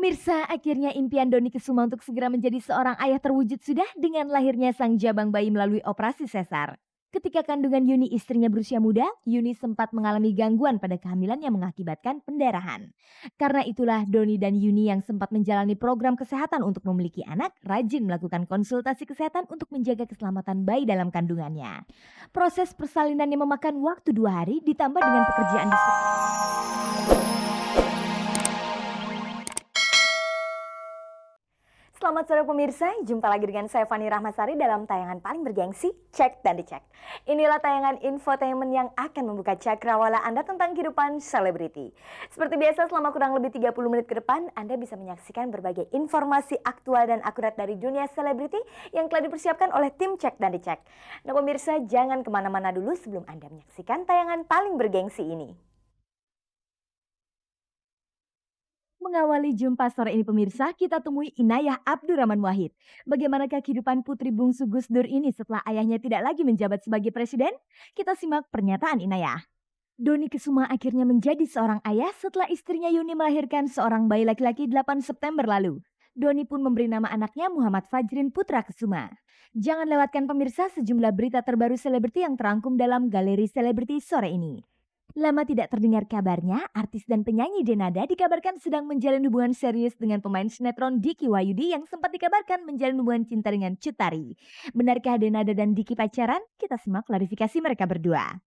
Pemirsa, akhirnya impian Dony Kesuma untuk segera menjadi seorang ayah terwujud sudah dengan lahirnya sang jabang bayi melalui operasi sesar. Ketika kandungan Yuni istrinya berusia muda, Yuni sempat mengalami gangguan pada kehamilan yang mengakibatkan pendarahan. Karena itulah Dony dan Yuni yang sempat menjalani program kesehatan untuk memiliki anak, rajin melakukan konsultasi kesehatan untuk menjaga keselamatan bayi dalam kandungannya. Proses persalinan yang memakan waktu 2 hari ditambah dengan pekerjaan di. Selamat sore pemirsa, jumpa lagi dengan saya Fani Rahmasari dalam tayangan paling bergengsi, Cek dan Dicek. Inilah tayangan infotainment yang akan membuka cakrawala Anda tentang kehidupan selebriti. Seperti biasa selama kurang lebih 30 menit ke depan, Anda bisa menyaksikan berbagai informasi aktual dan akurat dari dunia selebriti yang telah dipersiapkan oleh tim Cek dan Dicek. Nah pemirsa, jangan kemana-mana dulu sebelum Anda menyaksikan tayangan paling bergengsi ini. Mengawali jumpa sore ini pemirsa, kita temui Inayah Abdurrahman Wahid. Bagaimanakah kehidupan putri bungsu Gus Dur ini setelah ayahnya tidak lagi menjabat sebagai presiden? Kita simak pernyataan Inayah. Dony Kesuma akhirnya menjadi seorang ayah setelah istrinya Yuni melahirkan seorang bayi laki-laki 8 September lalu. Dony pun memberi nama anaknya Muhammad Fajrin Putra Kesuma. Jangan lewatkan pemirsa sejumlah berita terbaru selebriti yang terangkum dalam Galeri Selebriti sore ini. Lama tidak terdengar kabarnya, artis dan penyanyi Denada dikabarkan sedang menjalin hubungan serius dengan pemain sinetron Diki Wahyudi yang sempat dikabarkan menjalin hubungan cinta dengan Cut Tari. Benarkah Denada dan Diki pacaran? Kita simak klarifikasi mereka berdua.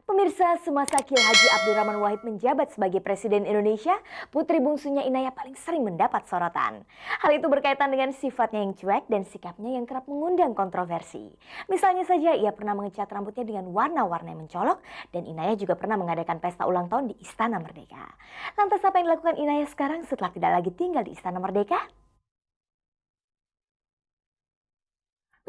Pemirsa, semasa Kiai Haji Abdurrahman Wahid menjabat sebagai Presiden Indonesia, putri bungsunya Inayah paling sering mendapat sorotan. Hal itu berkaitan dengan sifatnya yang cuek dan sikapnya yang kerap mengundang kontroversi. Misalnya saja ia pernah mengecat rambutnya dengan warna-warna yang mencolok dan Inayah juga pernah mengadakan pesta ulang tahun di Istana Merdeka. Lantas apa yang dilakukan Inayah sekarang setelah tidak lagi tinggal di Istana Merdeka?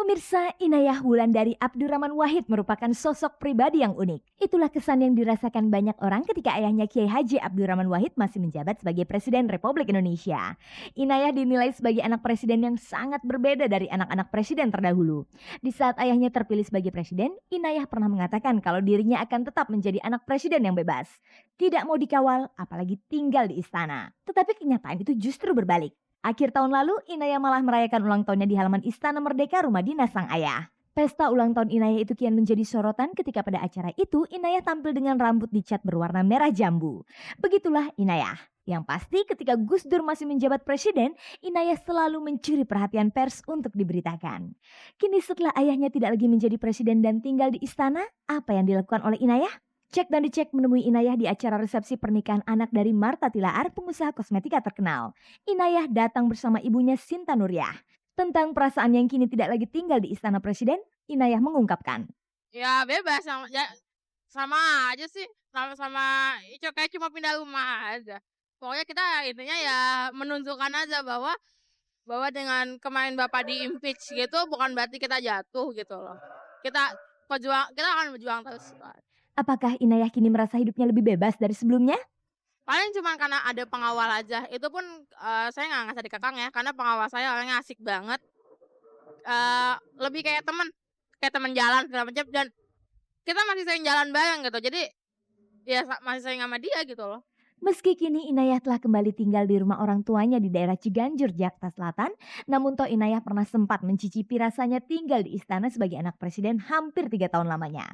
Pemirsa, Inayah Wulandari Abdurrahman Wahid merupakan sosok pribadi yang unik. Itulah kesan yang dirasakan banyak orang ketika ayahnya Kiai Haji Abdurrahman Wahid masih menjabat sebagai Presiden Republik Indonesia. Inayah dinilai sebagai anak presiden yang sangat berbeda dari anak-anak presiden terdahulu. Di saat ayahnya terpilih sebagai presiden, Inayah pernah mengatakan kalau dirinya akan tetap menjadi anak presiden yang bebas. Tidak mau dikawal, apalagi tinggal di istana. Tetapi kenyataan itu justru berbalik. Akhir tahun lalu, Inayah malah merayakan ulang tahunnya di halaman Istana Merdeka rumah dinas sang ayah. Pesta ulang tahun Inayah itu kian menjadi sorotan ketika pada acara itu Inayah tampil dengan rambut dicat berwarna merah jambu. Begitulah Inayah. Yang pasti ketika Gus Dur masih menjabat presiden, Inayah selalu mencuri perhatian pers untuk diberitakan. Kini setelah ayahnya tidak lagi menjadi presiden dan tinggal di istana, apa yang dilakukan oleh Inayah? Cek dan Dicek menemui Inayah di acara resepsi pernikahan anak dari Marta Tilaar, pengusaha kosmetika terkenal. Inayah datang bersama ibunya Sinta Nuriyah. Tentang perasaan yang kini tidak lagi tinggal di istana presiden, Inayah mengungkapkan. Ya bebas sama aja sih, sama-sama itu kayak cuma pindah rumah aja. Pokoknya kita intinya ya menunjukkan aja bahwa bahwa dengan kemarin Bapak di-impeach gitu bukan berarti kita jatuh gitu loh. Kita akan berjuang terus. Apakah Inayah kini merasa hidupnya lebih bebas dari sebelumnya? Paling cuma karena ada pengawal aja. Itu pun saya nggak ngerasa dikekang ya, karena pengawal saya orangnya asik banget. Lebih kayak teman jalan segala macam dan kita masih sering jalan bareng gitu. Jadi ya masih sering sama dia gitu loh. Meski kini Inayah telah kembali tinggal di rumah orang tuanya di daerah Ciganjur, Jakarta Selatan, namun toh Inayah pernah sempat mencicipi rasanya tinggal di istana sebagai anak presiden hampir 3 tahun lamanya.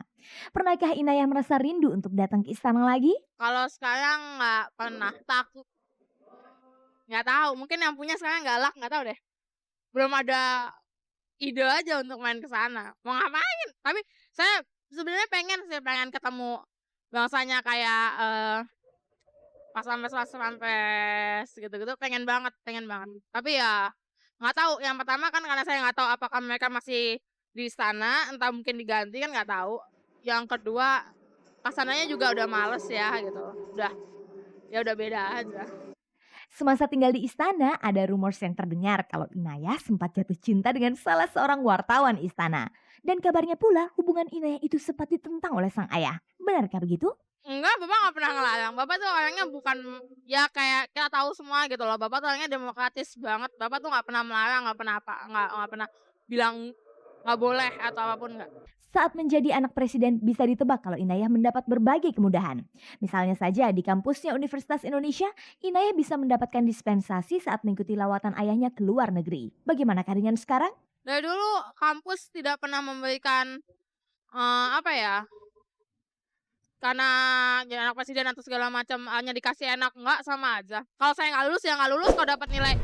Pernahkah Inayah merasa rindu untuk datang ke istana lagi? Kalau sekarang nggak pernah, takut. Nggak tahu, mungkin yang punya sekarang galak, nggak tahu deh. Belum ada ide aja untuk main ke sana. Mau ngapain? Tapi saya sebenarnya pengen ketemu bangsanya kayak pas pampres gitu-gitu, pengen banget. Tapi ya nggak tahu. Yang pertama kan karena saya nggak tahu apakah mereka masih di istana, entah mungkin diganti kan nggak tahu. Yang kedua kesananya juga udah males ya gitu. Udah beda aja. Semasa tinggal di istana, ada rumor yang terdengar kalau Inayah sempat jatuh cinta dengan salah seorang wartawan istana. Dan kabarnya pula hubungan Inayah itu sempat ditentang oleh sang ayah. Benarkah begitu? Enggak, Bapak nggak pernah ngelarang. Bapak tuh orangnya bukan ya kayak kita tahu semua gitu loh. Bapak tuh orangnya demokratis banget. Bapak tuh nggak pernah melarang, nggak pernah bilang nggak boleh atau apapun nggak. Saat menjadi anak presiden bisa ditebak kalau Inayah mendapat berbagai kemudahan. Misalnya saja di kampusnya Universitas Indonesia, Inayah bisa mendapatkan dispensasi saat mengikuti lawatan ayahnya ke luar negeri. Bagaimana dengan sekarang? Dari dulu kampus tidak pernah memberikan apa ya, karena jadi anak presiden atau segala macam hanya dikasih enak, enggak, sama aja. Kalau saya nggak lulus ya nggak lulus, kalau dapat nilai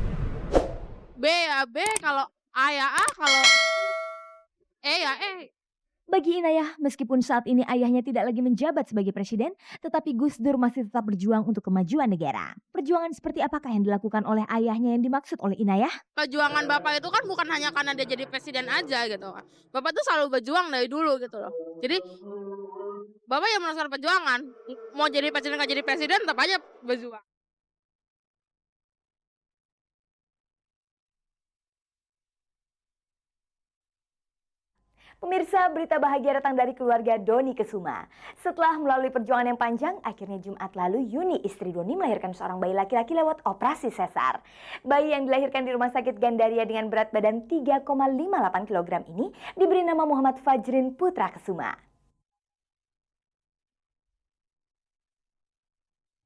B ya B, kalau A ya A, kalau E ya E. Bagi Inayah, meskipun saat ini ayahnya tidak lagi menjabat sebagai presiden, tetapi Gus Dur masih tetap berjuang untuk kemajuan negara. Perjuangan seperti apakah yang dilakukan oleh ayahnya yang dimaksud oleh Inayah? Perjuangan Bapak itu kan bukan hanya karena dia jadi presiden aja gitu kan. Bapak tuh selalu berjuang dari dulu gitu loh. Jadi Bapak yang meneruskan perjuangan. Mau jadi presiden nggak jadi presiden tetap aja berjuang. Pemirsa, berita bahagia datang dari keluarga Dony Kesuma. Setelah melalui perjuangan yang panjang, akhirnya Jumat lalu Yuni, istri Dony, melahirkan seorang bayi laki-laki lewat operasi sesar. Bayi yang dilahirkan di Rumah Sakit Gandaria dengan berat badan 3,58 kg ini diberi nama Muhammad Fajrin Putra Kesuma.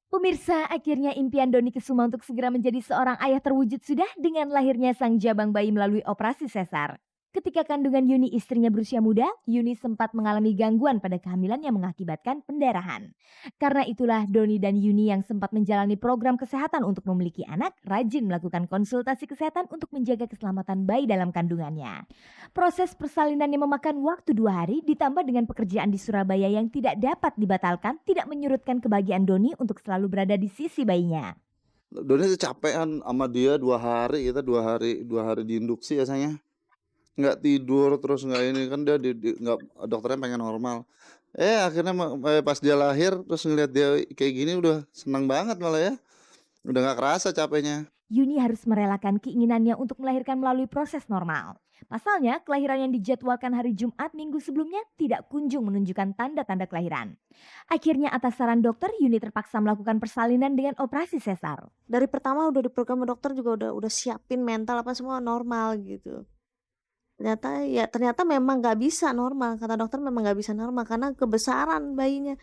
Pemirsa, akhirnya impian Dony Kesuma untuk segera menjadi seorang ayah terwujud sudah dengan lahirnya sang jabang bayi melalui operasi sesar. Ketika kandungan Yuni istrinya berusia muda, Yuni sempat mengalami gangguan pada kehamilan yang mengakibatkan pendarahan. Karena itulah Dony dan Yuni yang sempat menjalani program kesehatan untuk memiliki anak, rajin melakukan konsultasi kesehatan untuk menjaga keselamatan bayi dalam kandungannya. Proses persalinan yang memakan waktu 2 hari ditambah dengan pekerjaan di Surabaya yang tidak dapat dibatalkan tidak menyurutkan kebahagiaan Dony untuk selalu berada di sisi bayinya. Doni tuh capean sama dia 2 hari, kita 2 hari diinduksi biasanya. Nggak tidur terus nggak ini kan dia nggak, dokternya pengen normal. Akhirnya pas dia lahir terus ngeliat dia kayak gini udah senang banget malah ya. Udah nggak kerasa capeknya. Yuni harus merelakan keinginannya untuk melahirkan melalui proses normal. Pasalnya, kelahiran yang dijadwalkan hari Jumat minggu sebelumnya tidak kunjung menunjukkan tanda-tanda kelahiran. Akhirnya atas saran dokter, Yuni terpaksa melakukan persalinan dengan operasi sesar. Dari pertama udah di program dokter juga udah siapin mental apa semua normal gitu. Ternyata memang nggak bisa normal, kata dokter memang nggak bisa normal karena kebesaran bayinya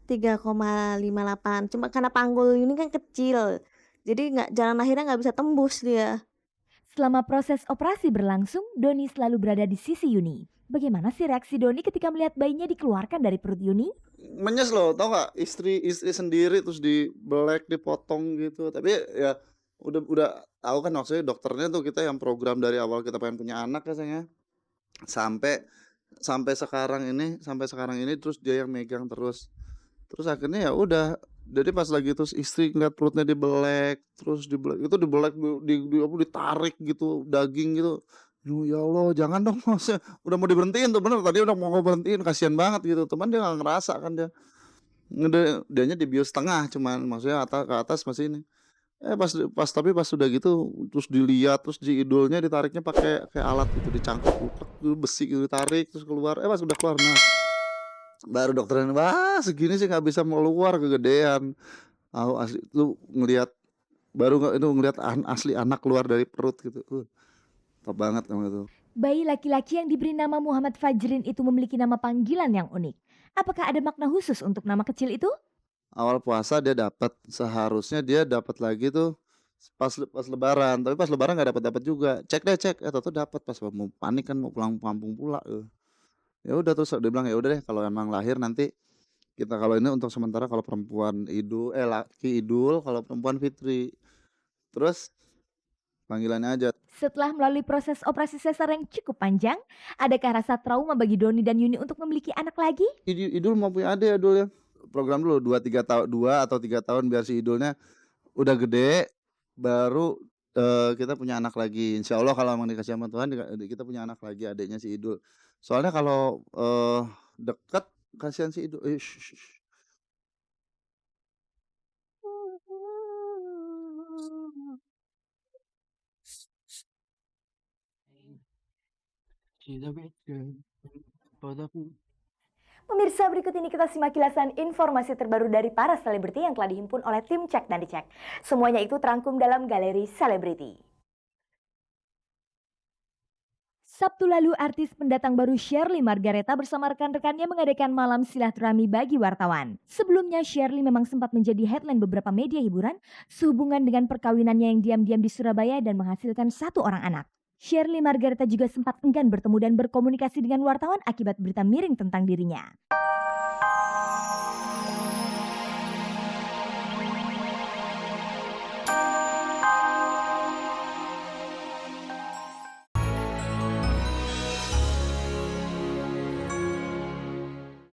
3,58, cuma karena panggul ini kan kecil, jadi jalan lahirnya nggak bisa tembus dia. Selama proses operasi berlangsung, Dony selalu berada di sisi Yuni. Bagaimana sih reaksi Dony ketika melihat bayinya dikeluarkan dari perut Yuni? Menyes loh, tau nggak, istri sendiri terus dibelek, dipotong gitu. Tapi ya udah tahu kan maksudnya dokternya tuh kita yang program dari awal kita pengen punya anak katanya. Sampai sekarang ini terus dia yang megang terus. Terus akhirnya ya udah. Jadi pas lagi terus istri ngeliat perutnya dibelek, terus dibelek ditarik gitu daging gitu. Ya Allah, jangan dong, maksudnya udah mau diberhentiin tuh, bener tadi udah mau berhentiin, kasihan banget gitu. Teman dia nggak ngerasa kan dia. Dianya dibius tengah cuman, maksudnya ke atas masih ini. Tapi pas udah gitu terus dilihat, terus idulnya ditariknya pakai kayak alat gitu, dicangkok besi gitu, ditarik terus keluar. Pas udah keluar, nah baru dokternya, wah segini sih nggak bisa keluar, kegedean. Asli itu ngelihat asli anak keluar dari perut gitu. Top banget kamu itu. Bayi laki-laki yang diberi nama Muhammad Fajrin itu memiliki nama panggilan yang unik. Apakah ada makna khusus untuk nama kecil itu? Awal puasa dia seharusnya dia dapat lagi tuh pas lebaran, tapi pas lebaran nggak dapat juga. Cek, tuh dapat pas mau panik kan, mau pulang kampung pula. Ya udah terus dia bilang ya udah deh, kalau emang lahir nanti kita, kalau ini untuk sementara, kalau perempuan laki Idul, kalau perempuan Fitri. Terus panggilannya aja. Setelah melalui proses operasi sesar yang cukup panjang, adakah rasa trauma bagi Dony dan Yuni untuk memiliki anak lagi? Idul mau punya adik Idul ya. Program dulu 2 atau 3 tahun biar si Idulnya udah gede, baru kita punya anak lagi. Insya Allah kalau emang dikasih sama Tuhan kita punya anak lagi, adiknya si Idul. Soalnya kalau deket kasihan si Idul. Pemirsa, berikut ini kita simak kilasan informasi terbaru dari para selebriti yang telah dihimpun oleh tim Cek dan Dicek. Semuanya itu terangkum dalam Galeri Selebriti. Sabtu lalu, artis pendatang baru Shirley Margareta bersama rekan-rekannya mengadakan malam silaturahmi bagi wartawan. Sebelumnya, Shirley memang sempat menjadi headline beberapa media hiburan sehubungan dengan perkawinannya yang diam-diam di Surabaya dan menghasilkan 1 orang anak. Shirley Margareta juga sempat enggan bertemu dan berkomunikasi dengan wartawan akibat berita miring tentang dirinya.